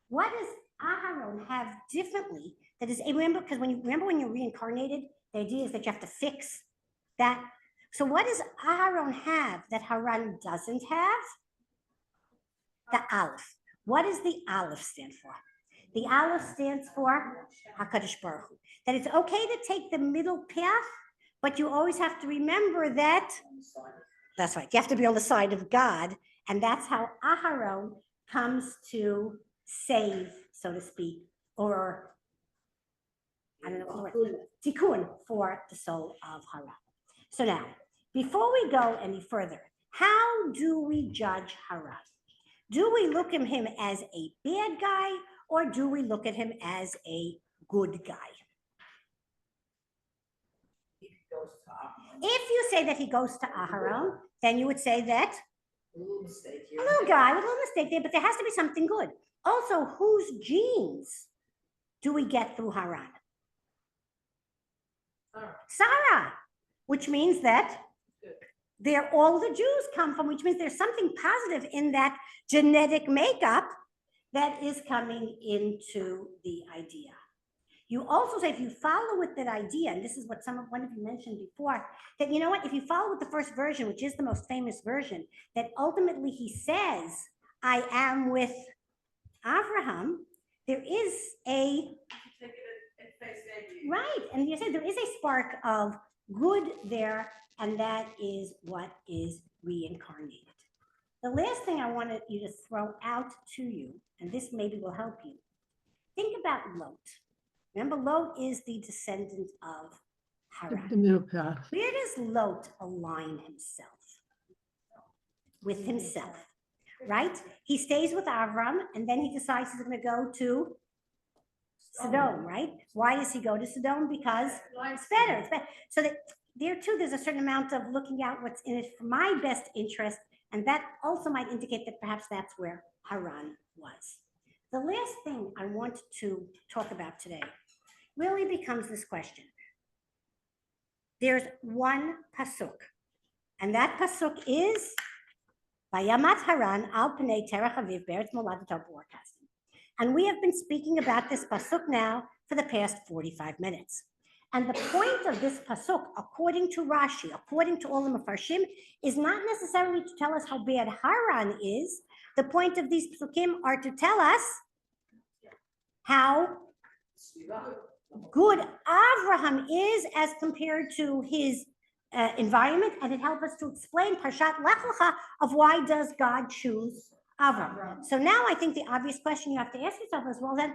What does Aharon have differently that is, remember, because when you're reincarnated, the idea is that you have to fix that. So what does Aharon have that Haran doesn't have? The Aleph. What does the Aleph stand for? The Aleph stands for HaKadosh Baruch Hu. That it's okay to take the middle path, but you always have to remember that, that's right, you have to be on the side of God, and that's how Aharon comes to save, so to speak, or I don't know what the word, tikkun for the soul of Haran. So now, before we go any further, how do we judge Haran? Do we look at him as a bad guy, or do we look at him as a good guy? He goes to Aharon. If you say that he goes to Aharon, then you would say that A little mistake here. a little guy with a little mistake there, but there has to be something good. Also, whose genes do we get through Haran? Sarah, which means that all the Jews come from, which means there's something positive in that genetic makeup that is coming into the idea. You also say, if you follow with that idea, and this is what one of you mentioned before, that you know what, if you follow with the first version, which is the most famous version, that ultimately he says, I am with Abraham, there is a, Take it at face value. right, and you said there is a spark of good there, and that is what is reincarnated. The last thing I wanted you to throw out to you, and this maybe will help you, think about Lot. Remember, Lot is the descendant of Haran. The middle path. Where does Lot align himself? With himself, right? He stays with Avram, and then he decides he's going to go to Sodom, right? Why does he go to Sodom? Because it's better. It's better. So that there too, there's a certain amount of looking out what's in it for my best interest, and that also might indicate that perhaps that's where Haran was. The last thing I want to talk about today really becomes this question. There's one pasuk, and that pasuk is Vayamat Haran al Pnei Terach Aviv Be'eretz Moladato Broadcasting. And we have been speaking about this pasuk now for the past 45 minutes. And the point of this pasuk, according to Rashi, according to all the Mefarshim, is not necessarily to tell us how bad Haran is. The point of these pasukim are to tell us how good Avraham is as compared to his environment, and it helps us to explain Parshat Lech Lecha of why does God choose Avram. So now I think the obvious question you have to ask yourself is, well then,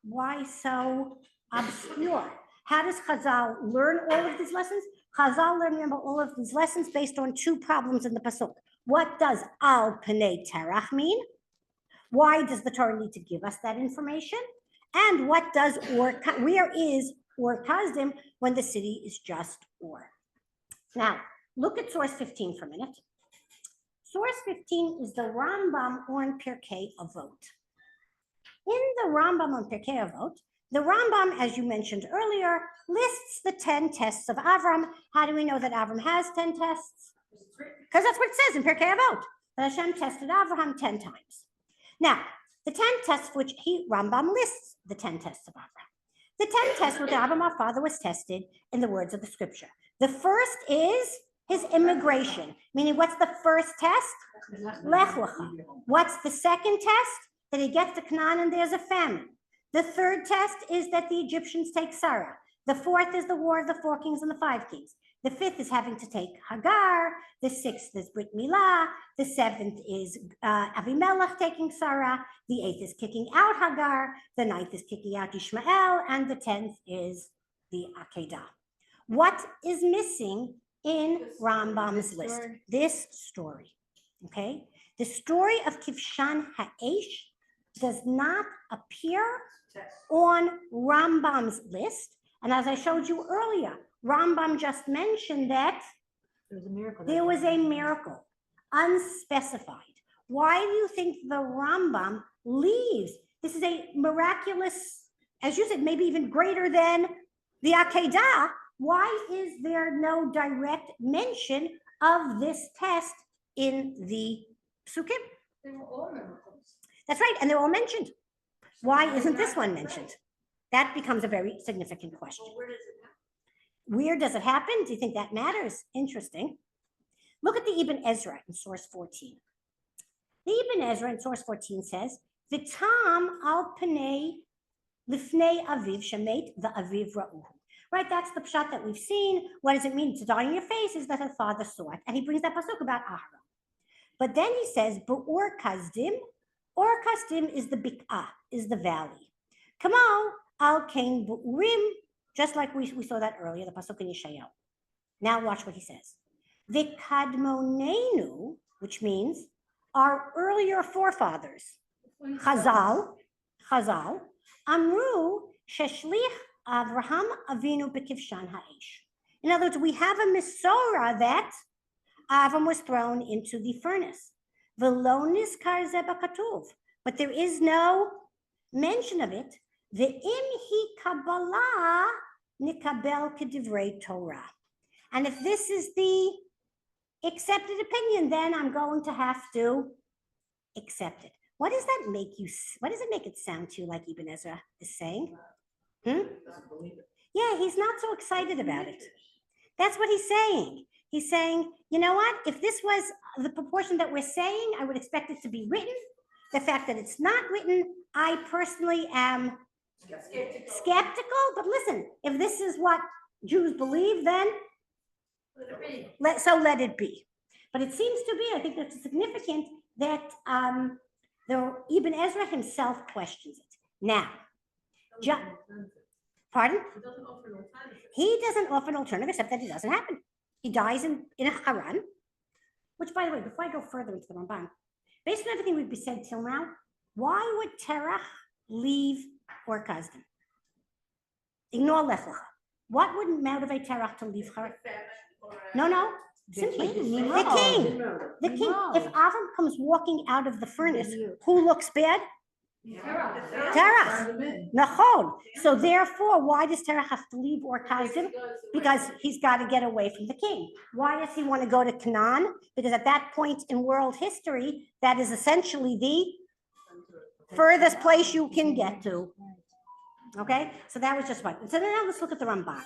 why so obscure? How does Chazal learn all of these lessons? Chazal learn, remember, all of these lessons based on two problems in the pasuk. What does al Pnei Terach mean? Why does the Torah need to give us that information? And what does where is Ur Kasdim when the city is just Ur? Now, look at source 15 for a minute. Source 15 is the Rambam on Pirkei Avot. In the Rambam on Pirkei Avot, the Rambam, as you mentioned earlier, lists the 10 tests of Avram. How do we know that Avram has 10 tests? Because that's what it says in Pirkei Avot. That Hashem tested Avraham 10 times. Now, the 10 tests which Rambam lists the 10 tests of Avraham. The 10 tests with Avraham, our father, was tested in the words of the scripture. The first is his immigration, meaning what's the first test? Lech Lecha. What's the second test? That he gets to Canaan and there's a famine. The third test is that the Egyptians take Sarah. The fourth is the war of the 4 kings and the 5 kings. The fifth is having to take Hagar. The sixth is Brit Milah. The seventh is Avimelech taking Sarah. The eighth is kicking out Hagar. The ninth is kicking out Ishmael. And the 10th is the Akedah. What is missing in Rambam's list? This story, okay? The story of Kivshan Ha'esh does not appear on Rambam's list. And as I showed you earlier, Rambam just mentioned that there was a miracle, unspecified. Why do you think the Rambam leaves? This is a miraculous, as you said, maybe even greater than the Akedah. Why is there no direct mention of this test in the Psukim? They were all miracles. That's right, and they're all mentioned. Why isn't this one mentioned? That becomes a very significant question. Well, where does it happen? Where does it happen? Do you think that matters? Interesting. Look at the Ibn Ezra in source 14. The Ibn Ezra in source 14 says, V'tam al panei lifnei aviv shemet v'aviv ra'uhu. Right, that's the pshat that we've seen. What does it mean to die in your face? Is that her father saw it. And he brings that pasuk about Aharon. But then he says, B'ur kazdim. Ur kazdim is the bik'ah, is the valley. Kamo al kain bu'urim, just like we saw that earlier, the pasuk in Yeshayahu. Now watch what he says. V'kadmonenu, which means our earlier forefathers, Chazal, Amru sheshlich Avraham Avinu b'kivshan ha'esh. In other words, we have a Mesorah that Avram was thrown into the furnace. V'lo nizkar ze b'katuv, but there is no mention of it. Ve'im hi kabbalah nikabel kedivrei Torah. And if this is the accepted opinion, then I'm going to have to accept it. What does that make you? What does it make it sound to you like Ibn Ezra is saying? Doesn't believe it. Yeah, he's not so excited about it. That's what he's saying. He's saying, you know what? If this was the proportion that we're saying, I would expect it to be written. The fact that it's not written, I personally am skeptical. But listen, if this is what Jews believe, then let it be. But it seems to be, I think it's significant that the Ibn Ezra himself questions it. Now, pardon? It doesn't offer an alternative. He doesn't offer an alternative except that it doesn't happen. He dies in Haran, which, by the way, before I go further into the Ramban, based on everything we've said till now, why would Terach leave Ur Kasdim? Ignore Lech Lecha. What would motivate Terach to leave Haran? No. Simply, the king. The king. If Avram comes walking out of the furnace, who looks bad? Terach. Nachon. So therefore, why does Terach have to leave Ur Kasdim? Because he's got to get away from the king. Why does he want to go to Canaan? Because at that point in world history, that is essentially the furthest place you can get to. Okay, so that was just one. So now let's look at the Ramban.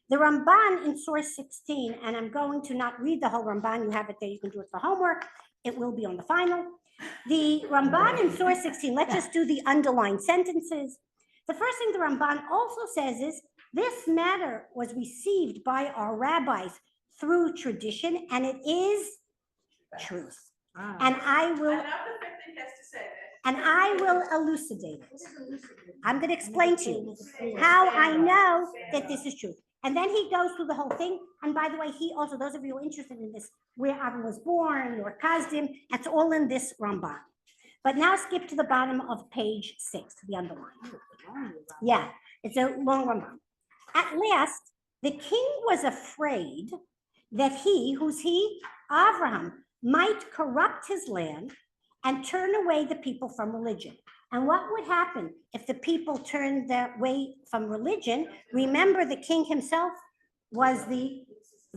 The Ramban in source 16, and I'm going to not read the whole Ramban. You have it there. You can do it for homework. It will be on the final. The Ramban in source 16, let's just do the underlined sentences. The first thing the Ramban also says is, this matter was received by our rabbis through tradition, and it is truth. And I will, I love the fact that he has to say that. and I will elucidate it. I'm going to explain to you how I know that this is true. And then he goes through the whole thing. And by the way, he also, those of you who are interested in this, where Avram was born, or Kazdim, it's all in this Ramban. But now skip to the bottom of page 6, the underline. Yeah, it's a long Ramban. At last, the king was afraid that he, who's he? Avraham, might corrupt his land and turn away the people from religion. And what would happen if the people turned their way from religion? Remember, the king himself was the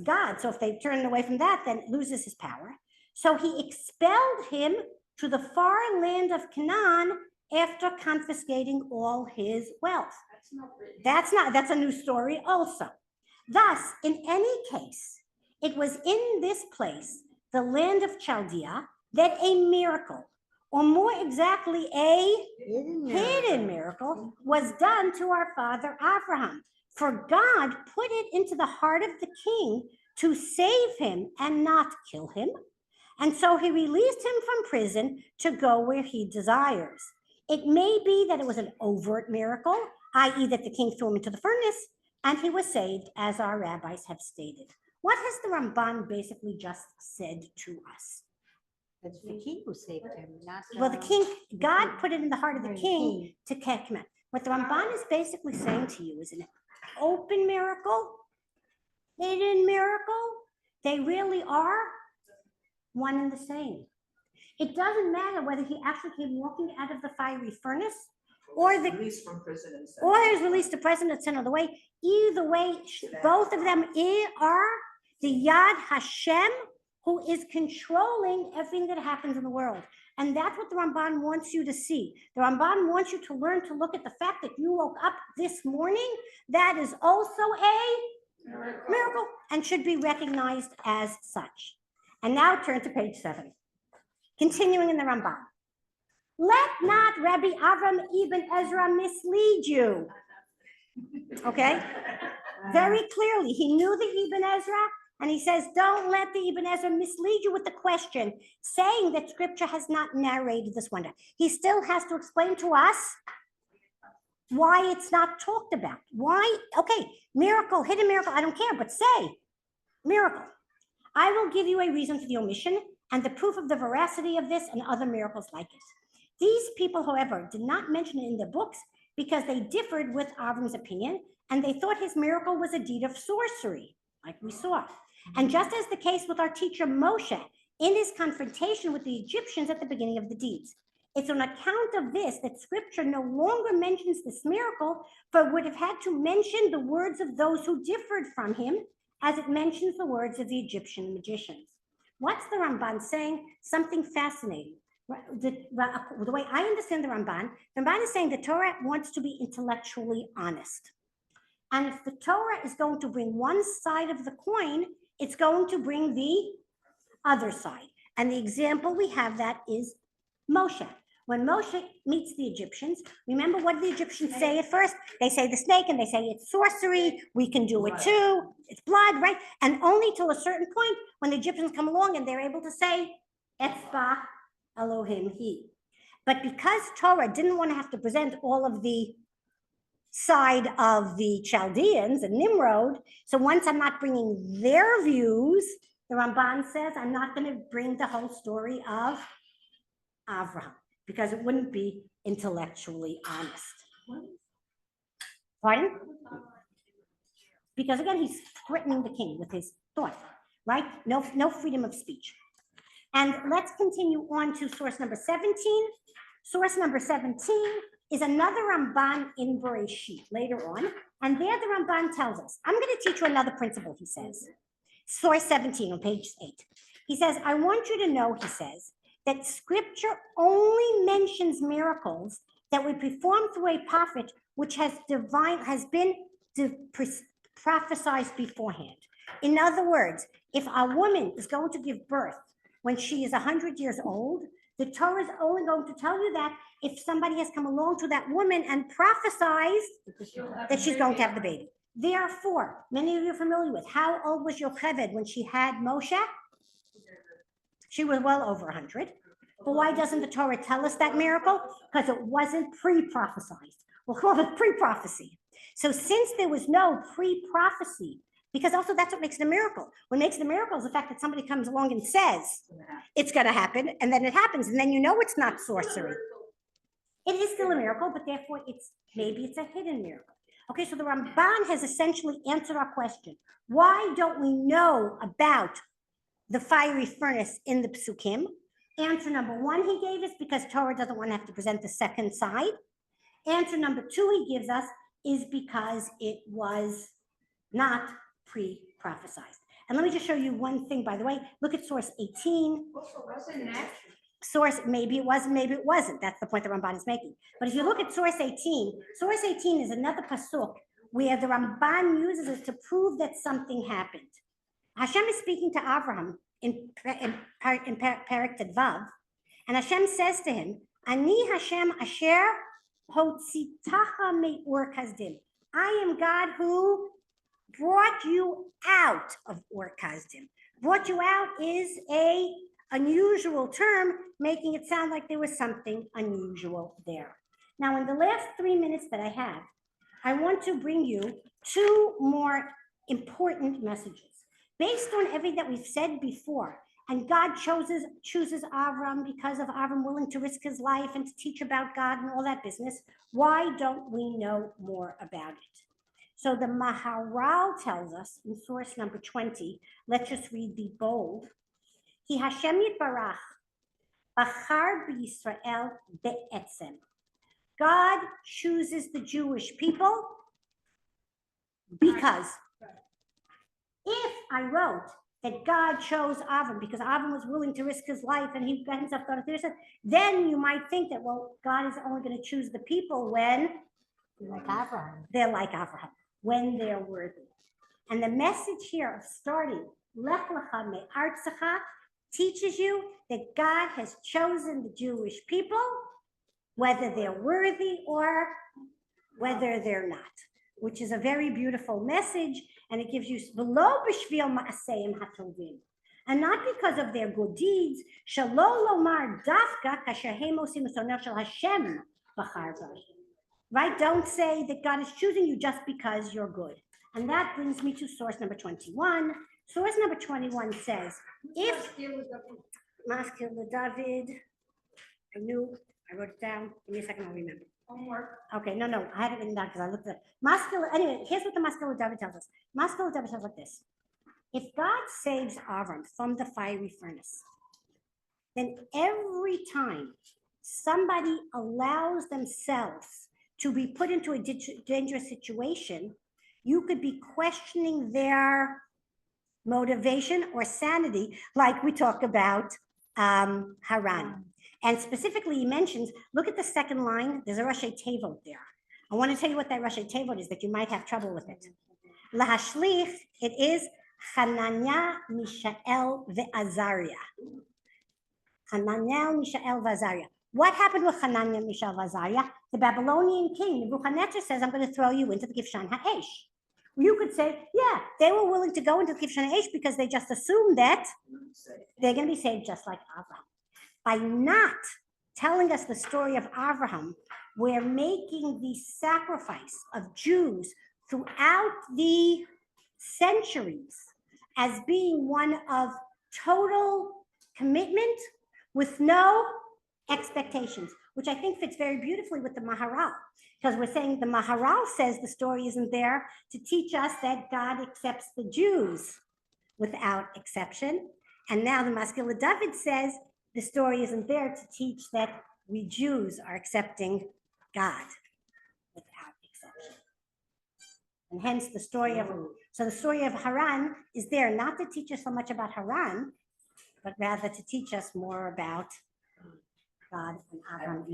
God. So if they turn away from that, then it loses his power. So he expelled him to the far land of Canaan after confiscating all his wealth. That's a new story also. Thus, in any case, it was in this place, the land of Chaldea, that a miracle, or more exactly, a hidden miracle, was done to our father Abraham. For God put it into the heart of the king to save him and not kill him. And so he released him from prison to go where he desires. It may be that it was an overt miracle, i.e. that the king threw him into the furnace, and he was saved, as our rabbis have stated. What has the Ramban basically just said to us? It's the king who saved him, not Well, the king, God put it in the heart of the king to come out. What the Ramban is basically saying to you is an open miracle, hidden miracle. They really are one and the same. It doesn't matter whether he actually came walking out of the fiery furnace or the Released from prison and sent or he was released to prison and sent on the way. Either way, both of them are the Yad Hashem, who is controlling everything that happens in the world. And that's what the Ramban wants you to see. The Ramban wants you to learn to look at the fact that you woke up this morning. That is also a miracle and should be recognized as such. And now turn to page 7. Continuing in the Ramban. Let not Rabbi Avram Ibn Ezra mislead you. Okay? Very clearly, he knew the Ibn Ezra, and he says, don't let the Ibn Ezra mislead you with the question, saying that scripture has not narrated this wonder. He still has to explain to us why it's not talked about. Why? Okay, miracle, hidden miracle, I don't care, but say, miracle. I will give you a reason for the omission and the proof of the veracity of this and other miracles like it. These people, however, did not mention it in their books because they differed with Avram's opinion, and they thought his miracle was a deed of sorcery, like we saw. And just as the case with our teacher Moshe in his confrontation with the Egyptians at the beginning of the deeds. It's on account of this that scripture no longer mentions this miracle, for it would have had to mention the words of those who differed from him, as it mentions the words of the Egyptian magicians. What's the Ramban saying? Something fascinating. The way I understand the Ramban is saying the Torah wants to be intellectually honest. And if the Torah is going to bring one side of the coin, it's going to bring the other side. And the example we have that is Moshe. When Moshe meets the Egyptians, remember what the Egyptians say at first? They say the snake and they say it's sorcery, we can do it too, it's blood, right? And only till a certain point when the Egyptians come along and they're able to say, Etzba Elohim He. But because Torah didn't want to have to present all of the side of the Chaldeans and Nimrod, so once I'm not bringing their views, the Ramban says I'm not going to bring the whole story of Avraham, because it wouldn't be intellectually honest. Pardon? Because again, he's threatening the king with his thought, right? No freedom of speech. And let's continue on to source number 17. Source number 17 is another Ramban in Bereshit later on. And there the Ramban tells us, I'm going to teach you another principle, he says. Source 17 on page 8. He says, I want you to know, he says, that scripture only mentions miracles that we perform through a prophet which has been prophesied beforehand. In other words, if a woman is going to give birth when she is 100 years old, the Torah is only going to tell you that if somebody has come along to that woman and prophesied that she's going to have the baby. Therefore, many of you are familiar with how old was Yocheved when she had Moshe? She was well over 100. But why doesn't the Torah tell us that miracle? Because it wasn't pre-prophesied. We'll call it pre-prophecy. So since there was no pre-prophecy, because also that's what makes it a miracle. What makes it a miracle is the fact that somebody comes along and says it's going to happen, and then it happens, and then you know it's not sorcery. It is still a miracle, but therefore maybe it's a hidden miracle. Okay, so the Ramban has essentially answered our question. Why don't we know about the fiery furnace in the Psukim? Answer number 1 he gave us because Torah doesn't want to have to present the second side. Answer number 2 he gives us is because it was not pre-prophesied. And let me just show you one thing, by the way. Look at source 18. Wasn't that? Source, maybe it was, maybe it wasn't. That's the point the Ramban is making. But if you look at source 18 is another pasuk where the Ramban uses it to prove that something happened. Hashem is speaking to Abraham in Perek Vav, and Hashem says to him, Ani Hashem asher hotzitacha me'ur kasdim. I am God who brought you out of Ur Kasdim. Brought you out is a unusual term, making it sound like there was something unusual there. Now, in the last 3 minutes that I have, I want to bring you 2 more important messages. Based on everything that we've said before, and God chooses Avram because of Avram willing to risk his life and to teach about God and all that business, why don't we know more about it? So the Maharal tells us in source number 20, let's just read the bold. Ki Hashem Yitbarach Bachar b'Yisrael be'etzem. God chooses the Jewish people because if I wrote that God chose Avram because Avram was willing to risk his life and he got himself thrown into this, then you might think that, well, God is only going to choose the people when Like Abraham. they're like Abraham, when they're worthy. And the message here of starting Lech Lecha Me'artzecha teaches you that God has chosen the Jewish people, whether they're worthy or whether they're not, which is a very beautiful message, and it gives you v'lo b'shvil ma'aseim hatovim, and not because of their good deeds. Shelo lomar dafka kasher hem osim usoner shel Hashem b'char b'hem. Right? Don't say that God is choosing you just because you're good. And that brings me to source number 21. Source number 21 says, if Maskil David, I wrote it down. Give me a second, I'll remember. Homework. Okay, no, I had it written down because I looked at it. Anyway, here's what the Maskil David tells us. Maskil David tells like this. If God saves Avram from the fiery furnace, then every time somebody allows themselves to be put into a dangerous situation, you could be questioning their motivation or sanity, like we talk about Haran. And specifically, he mentions, look at the second line, there's a Rashi Tevot there. I want to tell you what that Rashi Tevot is, that you might have trouble with it. Lahashlich, it is Hananiah, Mishael, ve'Azariah. Hananiah, Mishael, ve'Azariah. What happened with Hananiah, Mishael, ve'Azariah? The Babylonian king, Nebuchadnezzar, says, I'm going to throw you into the Kivshan Ha'esh. You could say, yeah, they were willing to go into the Kivshan Ha'esh because they just assumed that they're going to be saved just like Abraham. By not telling us the story of Abraham, we're making the sacrifice of Jews throughout the centuries as being one of total commitment with no expectations, which I think fits very beautifully with the Maharal, because we're saying the Maharal says the story isn't there to teach us that God accepts the Jews without exception. And now the Maskil David says the story isn't there to teach that we Jews are accepting God without exception. And hence the story of, so the story of Haran is there not to teach us so much about Haran, but rather to teach us more about God and Abraham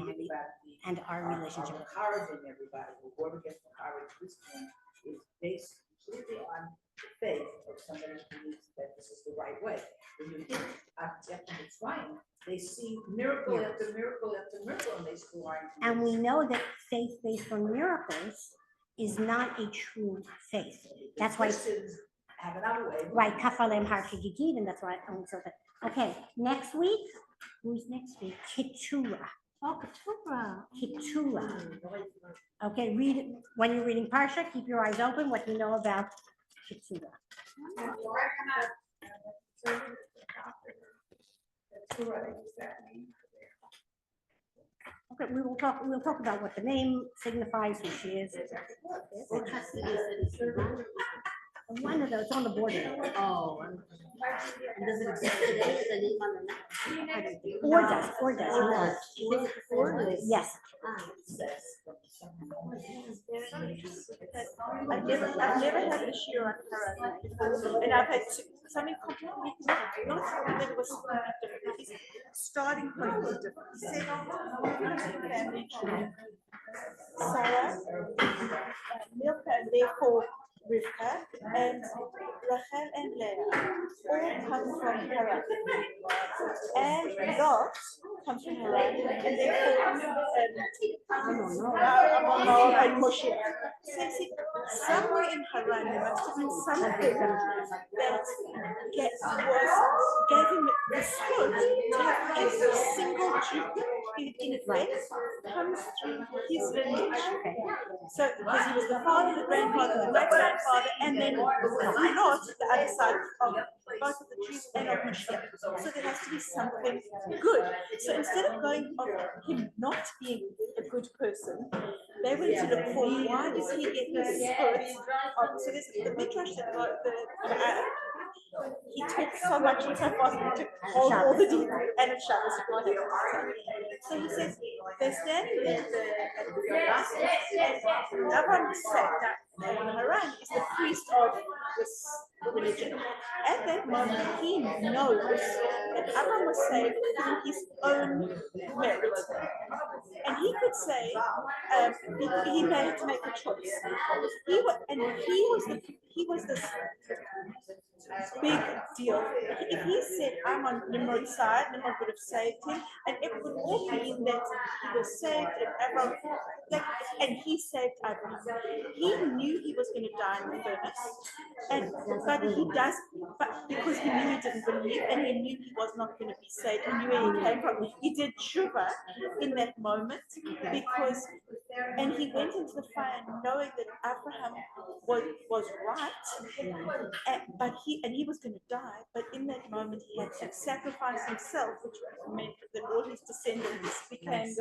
and our relationship. Encouraging everybody, whoever gets encouraged at this point is based completely on the faith of somebody who believes that this is the right way. When you hit after trying, they see miracle after miracle after miracle, and they still aren't. And we know that faith based on miracles is not a true faith. That's why Christians have another way. right, kafalem har kigigid, and that's why I so that. Okay, next week, who's next week? Keturah. Oh, Keturah. Keturah. Okay, read it. When you're reading Parsha, keep your eyes open. What you know about Keturah. Okay, we'll talk about what the name signifies, who she is. One of those on the board. Oh. And does it exist today? The name on the map? Or does. Yes. I've never had issue on Haran before, and I've had something completely not something that was different. His starting point was different. He said, family tree, Sarah, Milcah, and therefore Rivka, and Rachel and Leah all come from Haran, and Lot comes from Haran, and therefore Amnon and Moshe. Says it somewhere in Haran there must have been something that gave him the spirit to have every single Jew in effect comes through his lineage. So because he was the father, the grandfather, the great grandfather, and then not the other side of both of the Jews and of Mashiach. So there has to be something good. So instead of going of him not being a good person, they went to look for why does he get the spirit of, so there's the midrash that he talks so much and so fast and took all the deep and it Shabbos. So he says they're standing there at the and Abraham said that Haran is the priest of the religion. At that moment, he knows that Abraham was saved through his own merit. And he could say, he had to make a choice. He was this big deal. If he said, I'm on Nimrod's side, Nimrod would have saved him, and it would all mean that he was saved and Abraham, and he saved Abraham. He knew he was going to die in the furnace, but because he knew he didn't believe, and he knew he was not going to be saved, he knew where he came from. He did tshuva in that moment, and he went into the fire knowing that Abraham was right, but he was going to die, but in that moment he had to sacrifice himself, which meant that all his descendants became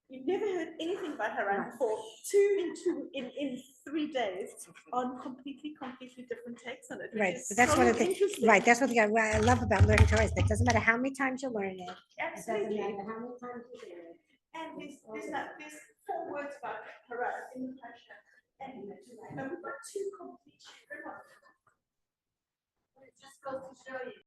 you've never heard anything about Haran before. In 3 days on completely different takes on it. Right, but that's one of the things, right, that's what I love about learning Torah is that it doesn't matter how many times you learn it. It doesn't Absolutely. matter how many times you learn it. And there's 4 words about Haran in the Pasha. And we've got 2 complete. It just goes to show you.